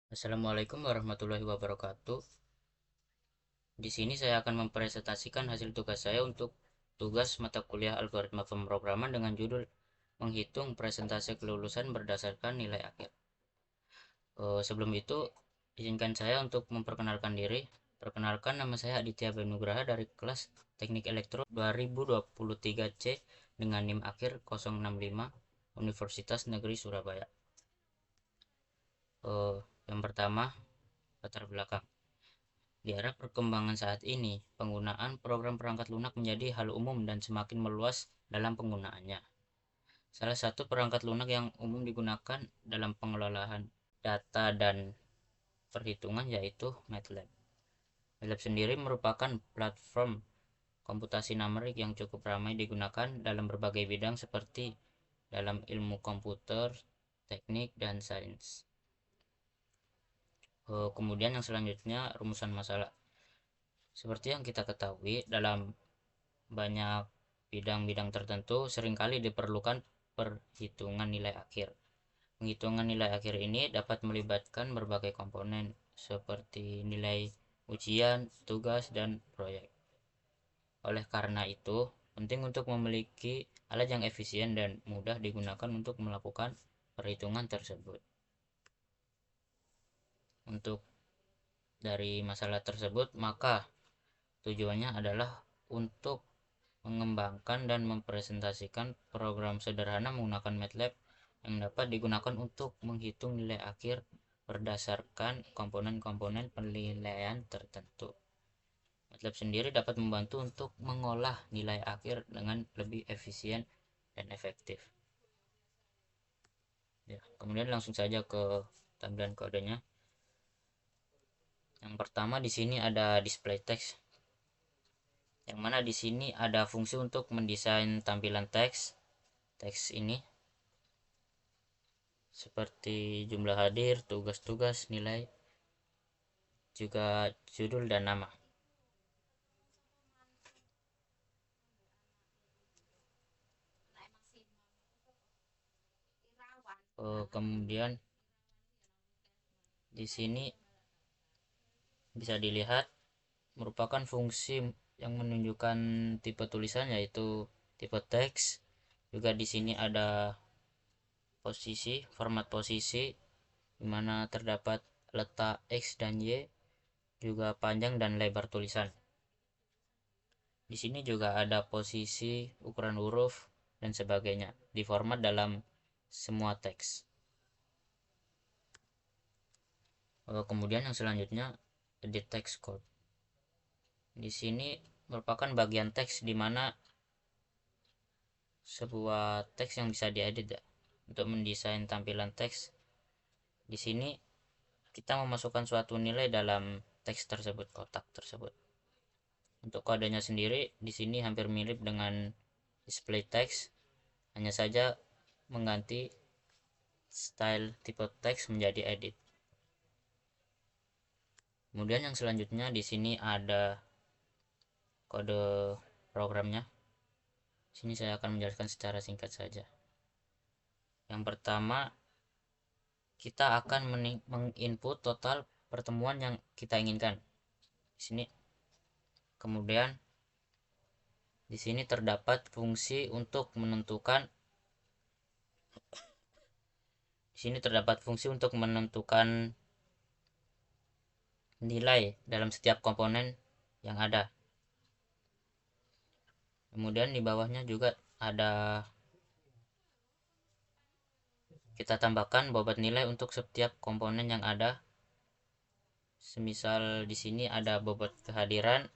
Assalamualaikum warahmatullahi wabarakatuh. Di sini saya akan mempresentasikan hasil tugas saya untuk tugas mata kuliah algoritma pemrograman dengan judul menghitung presentase kelulusan berdasarkan nilai akhir. Sebelum itu, izinkan saya untuk memperkenalkan diri. Perkenalkan, nama saya Aditya Benugraha dari kelas Teknik Elektro 2023C dengan NIM akhir 065 Universitas Negeri Surabaya. Yang pertama, latar belakang. Di era perkembangan saat ini, penggunaan program perangkat lunak menjadi hal umum dan semakin meluas dalam penggunaannya. Salah satu perangkat lunak yang umum digunakan dalam pengelolaan data dan perhitungan yaitu MATLAB. MATLAB sendiri merupakan platform komputasi numerik yang cukup ramai digunakan dalam berbagai bidang seperti dalam ilmu komputer, teknik, dan sains. Kemudian yang selanjutnya, rumusan masalah. Seperti yang kita ketahui, dalam banyak bidang-bidang tertentu seringkali diperlukan perhitungan nilai akhir. Penghitungan nilai akhir ini dapat melibatkan berbagai komponen seperti nilai ujian, tugas, dan proyek. Oleh karena itu, penting untuk memiliki alat yang efisien dan mudah digunakan untuk melakukan perhitungan tersebut. Untuk dari masalah tersebut, maka tujuannya adalah untuk mengembangkan dan mempresentasikan program sederhana menggunakan MATLAB yang dapat digunakan untuk menghitung nilai akhir berdasarkan komponen-komponen penilaian tertentu. MATLAB sendiri dapat membantu untuk mengolah nilai akhir dengan lebih efisien dan efektif. Ya, kemudian langsung saja ke tampilan kodenya. Yang pertama di sini ada display text, yang mana di sini ada fungsi untuk mendesain tampilan teks ini seperti jumlah hadir, tugas-tugas, nilai, juga judul dan nama. Kemudian di sini bisa dilihat merupakan fungsi yang menunjukkan tipe tulisan yaitu tipe teks. Juga di sini ada posisi, format posisi di mana terdapat letak X dan Y, juga panjang dan lebar tulisan. Di sini juga ada posisi, ukuran huruf, dan sebagainya, di format dalam semua teks. Kemudian yang selanjutnya, edit text code. Di sini merupakan bagian teks di mana sebuah teks yang bisa diedit ya. Untuk mendesain tampilan teks, di sini kita memasukkan suatu nilai dalam teks tersebut, kotak tersebut. Untuk kodenya sendiri di sini hampir mirip dengan display text, hanya saja mengganti style tipe teks menjadi edit. Kemudian yang selanjutnya di sini ada kode programnya. Sini saya akan menjelaskan secara singkat saja. Yang pertama, kita akan menginput total pertemuan yang kita inginkan. Di sini. Kemudian di sini terdapat fungsi untuk menentukan nilai dalam setiap komponen yang ada. Kemudian di bawahnya juga ada kita tambahkan bobot nilai untuk setiap komponen yang ada. Semisal di sini ada bobot kehadiran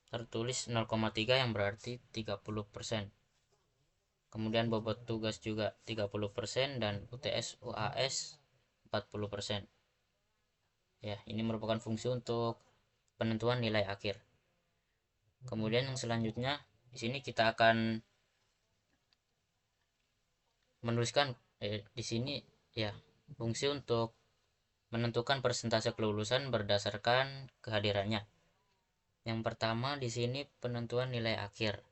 tertulis 0,3 yang berarti 30%. Kemudian bobot tugas juga 30% dan UTS UAS 40%. Ya, ini merupakan fungsi untuk penentuan nilai akhir. Kemudian yang selanjutnya di sini kita akan menuliskan di sini ya fungsi untuk menentukan persentase kelulusan berdasarkan kehadirannya. Yang pertama di sini penentuan nilai akhir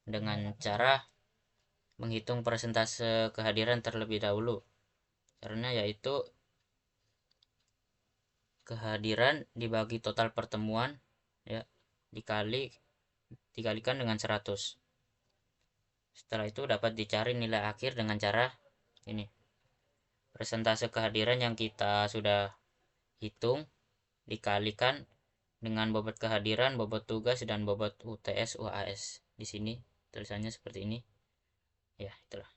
dengan cara menghitung persentase kehadiran terlebih dahulu. Caranya yaitu kehadiran dibagi total pertemuan, ya, dikalikan dengan 100. Setelah itu dapat dicari nilai akhir dengan cara ini. Persentase kehadiran yang kita sudah hitung dikalikan dengan bobot kehadiran, bobot tugas, dan bobot UTS UAS. Di sini tulisannya seperti ini. Ya, itulah.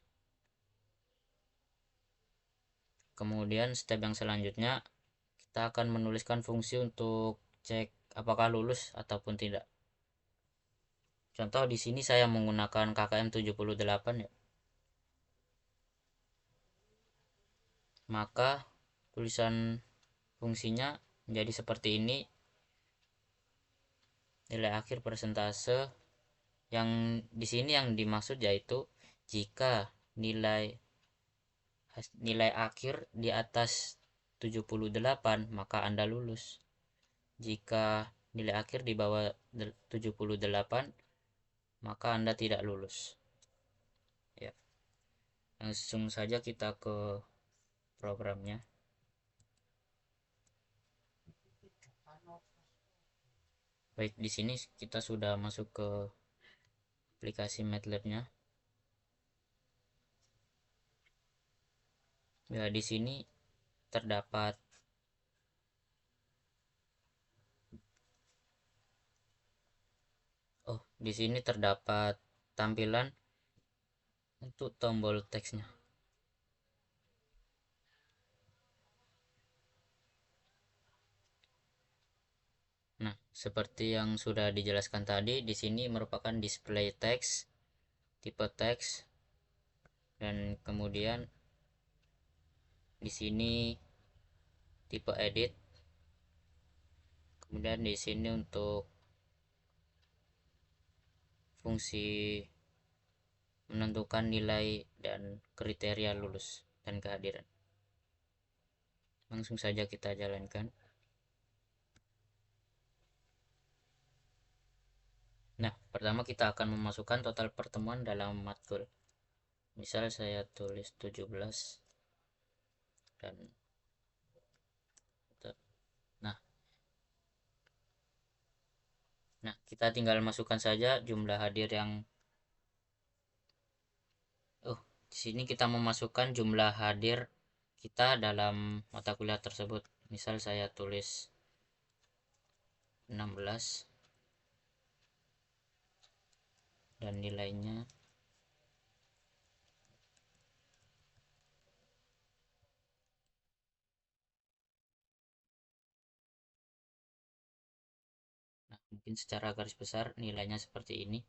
Kemudian step yang selanjutnya kita akan menuliskan fungsi untuk cek apakah lulus ataupun tidak. Contoh di sini saya menggunakan KKM 78 ya. Maka tulisan fungsinya menjadi seperti ini. Nilai akhir persentase yang di sini yang dimaksud yaitu jika nilai akhir di atas 78 maka Anda lulus. Jika nilai akhir di bawah 78 maka Anda tidak lulus. Ya. Langsung saja kita ke programnya. Baik, di sini kita sudah masuk ke aplikasi MATLAB-nya. Ya, di sini terdapat di sini terdapat tampilan untuk tombol teksnya. Nah, seperti yang sudah dijelaskan tadi, di sini merupakan display text, tipe teks, dan kemudian di sini tipe edit. Kemudian di sini untuk fungsi menentukan nilai dan kriteria lulus dan kehadiran. Langsung saja kita jalankan. Nah, pertama kita akan memasukkan total pertemuan dalam matkul. Misal saya tulis 17 dan nah kita tinggal masukkan saja jumlah hadir yang di sini kita memasukkan jumlah hadir kita dalam mata kuliah tersebut. Misal saya tulis 16 dan nilainya mungkin secara garis besar nilainya seperti ini.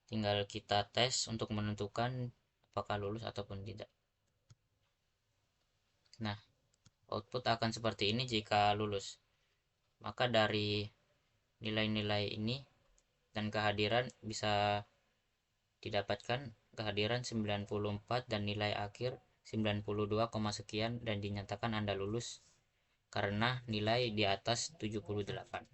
Tinggal kita tes untuk menentukan apakah lulus ataupun tidak. Nah, output akan seperti ini jika lulus. Maka dari nilai-nilai ini dan kehadiran bisa didapatkan kehadiran 94 dan nilai akhir 92, sekian dan dinyatakan Anda lulus karena nilai di atas 78.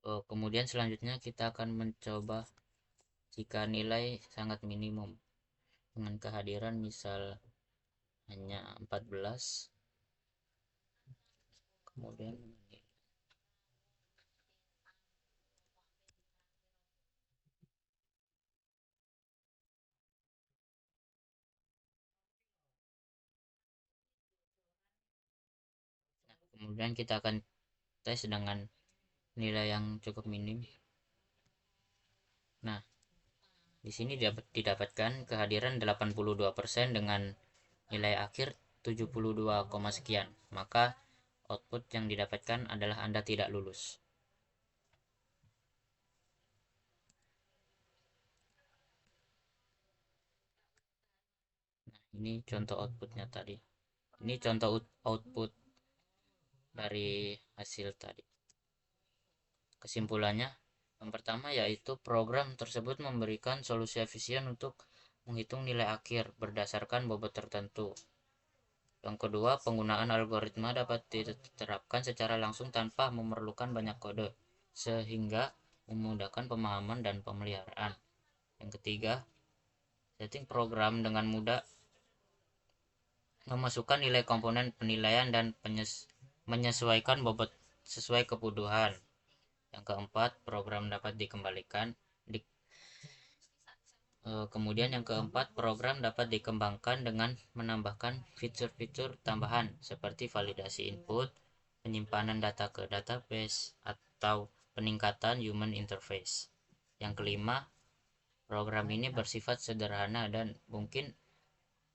Kemudian selanjutnya kita akan mencoba jika nilai sangat minimum dengan kehadiran misal hanya 14. Kemudian kita akan tes dengan nilai yang cukup minim. Nah, di sini didapatkan kehadiran 82% dengan nilai akhir 72, sekian. Maka output yang didapatkan adalah Anda tidak lulus. Nah, ini contoh outputnya tadi. Ini contoh output dari hasil tadi. Kesimpulannya, yang pertama yaitu program tersebut memberikan solusi efisien untuk menghitung nilai akhir berdasarkan bobot tertentu. Yang kedua, penggunaan algoritma dapat diterapkan secara langsung tanpa memerlukan banyak kode, sehingga memudahkan pemahaman dan pemeliharaan. Yang ketiga, setting program dengan mudah memasukkan nilai komponen penilaian dan menyesuaikan bobot sesuai kebutuhan. Yang keempat, program dapat dikembalikan. Kemudian yang keempat, program dapat dikembangkan dengan menambahkan fitur-fitur tambahan seperti validasi input, penyimpanan data ke database, atau peningkatan human interface. Yang kelima, program ini bersifat sederhana dan mungkin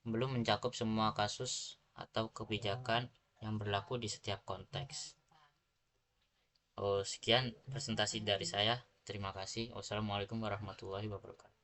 belum mencakup semua kasus atau kebijakan yang berlaku di setiap konteks. Sekian presentasi dari saya. Terima kasih. Wassalamualaikum warahmatullahi wabarakatuh.